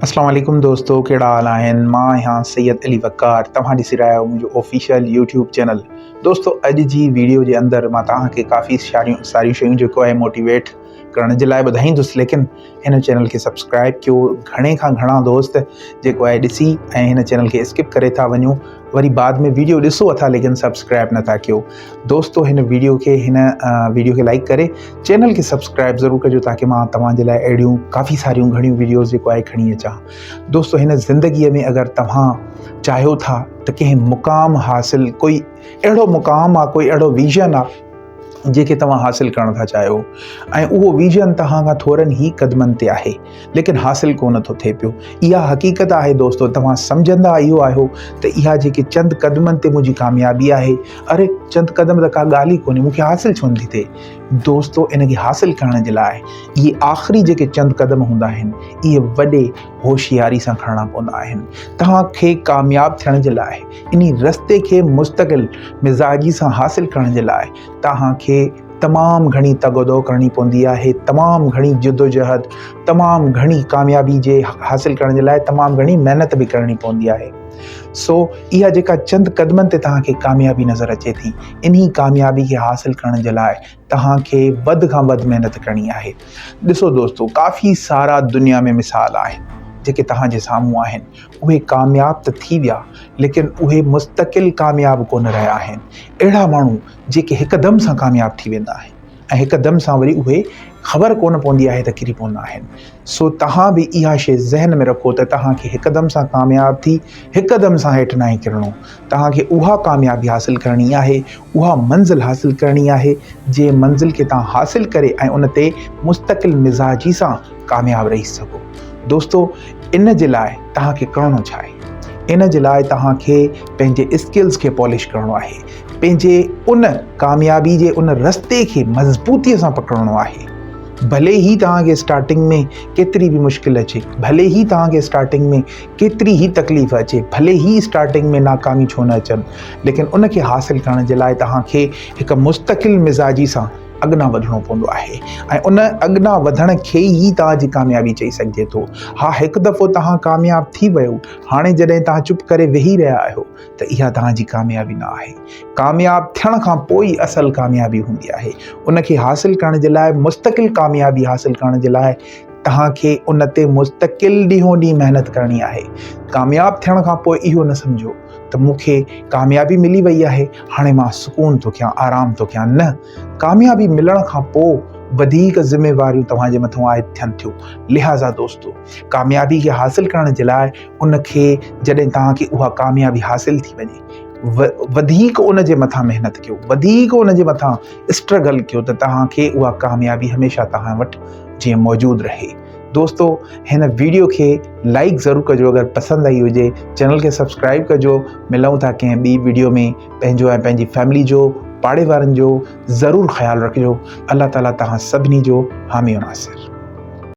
अस्सलाम वालेकुम दोस्तों, कहिड़ा हाल आहिनि। मां आहियां सैयद अली वकार। तव्हां ॾिसी रहिया आहियो मुंहिंजो ऑफिशियल यूट्यूब चैनल। दोस्तों, अॼु जी वीडियो जे अंदरि मां तव्हांखे काफ़ी सारियूं शयूं जेको आहे मोटिवेट करण जे लाइ ॿुधाईंदुसि, लेकिन हिन चैनल खे सब्सक्राइब कयो। घणे खां घणा दोस्त जेको आहे ॾिसी ऐं हिन चैनल खे स्किप करे था वञो, वरी बाद में वीडियो ॾिसो अथा लेकिन सब्सक्राइब नथा कयो। दोस्तों, हिन वीडियो खे लाइक करे चैनल खे सब्सक्राइब ज़रूरु कजो ताकी मां तव्हांजे लाइ अहिड़ियूं काफ़ी सारियूं घणियूं वीडियोज़ जेको आहे खणी अचां। दोस्तों, हिन ज़िंदगीअ में अगरि तव्हां चाहियो था त कंहिं मुक़ाम हासिल, कोई अहिड़ो मुक़ाम आहे, कोई अहिड़ो विज़न आहे जेके तव्हां हासिल करण था चाहियो, ऐं उहो विज़न तव्हां खां थोरनि ई क़दमनि ते आहे लेकिन हासिल कोन थो थिए पियो। इहा हक़ीक़त आहे दोस्तों। तव्हां सम्झंदा इहो आहियो त इहा जेकी चंद क़दमनि ते मुंहिंजी कामयाबी आहे, अरे चंद क़दम त का ॻाल्हि ई कोन्हे, मूंखे हासिल छो नथी थिए। दोस्तों, इनखे हासिल करण जे लाइ इहे आख़िरी जेके चंद क़दम हूंदा आहिनि, इहे वॾे होशियारी सां खणणा पवंदा आहिनि। तव्हांखे कामयाबु थियण जे लाइ इन रस्ते खे मुस्तक़िल मिज़ाजी सां हासिल करण जे लाइ तव्हांखे तमामु घणी तगदो करणी पवंदी आहे, तमामु घणी जिदोजहद, तमामु घणी कामयाबी जे हासिल करण जे लाइ तमामु घणी महिनत बि करणी पवंदी आहे। सो इहा जेका चंद क़दमनि ते तव्हांखे कामयाबी नज़र अचे थी, इन्ही कामयाबी खे हासिल करण जे लाइ तव्हांखे वधि खां वधि महिनत करणी आहे। ॾिसो दोस्तों, काफ़ी सारा दुनिया में मिसाल आहिनि जेके तव्हांजे साम्हूं आहिनि। उहे कामयाब त थी विया लेकिन उहे मुस्तक़िल कामयाब कोन रहिया आहिनि। अहिड़ा माण्हू जेके हिकदम सां कामयाब थी वेंदा आहिनि ऐं हिकदम सां वरी उहे ख़बर कोन पवंदी आहे त किरी पवंदा आहिनि। सो तव्हां बि इहा शइ ज़हन में रखो त तव्हांखे हिकदम सां कामयाब थी हिकदम सां हेठि न किरणो। तव्हांखे उहा कामयाबी हासिल करणी आहे, उहा मंज़िल हासिल करणी आहे जे मंज़िल खे तव्हां हासिल करे ऐं उन ते मुस्तक़िल मिज़ाजी सां कामयाब रही सघो। दोस्तों, इन जे लाइ तव्हांखे करिणो छा आहे? इन जे लाइ तव्हांखे पंहिंजे स्किल्स खे पॉलिश करिणो आहे, पंहिंजे उन कामयाबी जे उन रस्ते खे मज़बूतीअ सां पकड़णो आहे। भले ई तव्हांखे स्टार्टिंग में केतिरी बि मुश्किल अचे, भले ई तव्हांखे स्टार्टिंग में केतिरी ई तकलीफ़ अचे, भले ई स्टार्टिंग में नाकामी छो न अचनि, लेकिन उन खे हासिल करण जे लाइ तव्हांखे हिकु मुस्तक़िल मिज़ाजी सां अॻियां वधिणो पवंदो आहे ऐं उन अॻियां वधण खे ई तव्हांजी कामयाबी चई सघिजे थो। हा, हिकु दफ़ो तव्हां कामयाब थी वियो, हाणे जॾहिं तव्हां चुप करे वेही रहिया आहियो त इहा तव्हांजी कामयाबी न आहे। कामयाब थियण खां पोइ ई असल कामयाबी हूंदी आहे। उन खे हासिल करण जे लाइ, मुस्तक़िल कामयाबी हासिल करण जे लाइ तव्हांखे उन ते मुस्तक़िल ॾींहों ॾींहुं महिनत करणी आहे। कामयाब थियण खां पोइ इहो न सम्झो त मूंखे कामयाबी मिली वई आहे, हाणे मां सुकून थो कयां, आराम थो कयां। न, कामयाबी मिलण खां पोइ वधीक ज़िम्मेवारियूं तव्हांजे मथां आयत थियनि थियूं। लिहाज़ा दोस्तों, कामयाबी खे हासिल करण जे लाइ उन खे जॾहिं तव्हांखे उहा कामयाबी हासिल थी वञे, वधीक उन जे मथां महिनत कयो, वधीक उन जे मथां स्ट्रगल कयो त तव्हांखे उहा कामयाबी हमेशह तव्हां वटि जीअं मौजूदु रहे। दोस्तों, हिन वीडियो खे लाइक ज़रूरु कजो अगरि पसंदि आई हुजे। चैनल खे सब्सक्राइब कजो। मिलूं था कंहिं ॿी वीडियो में। पंहिंजो ऐं पंहिंजी फैमिली जो, पाड़े वारनि जो ज़रूरु ख़्यालु रखिजो। अल्लाह ताला तव्हां सभिनी जो हामी और नासिर।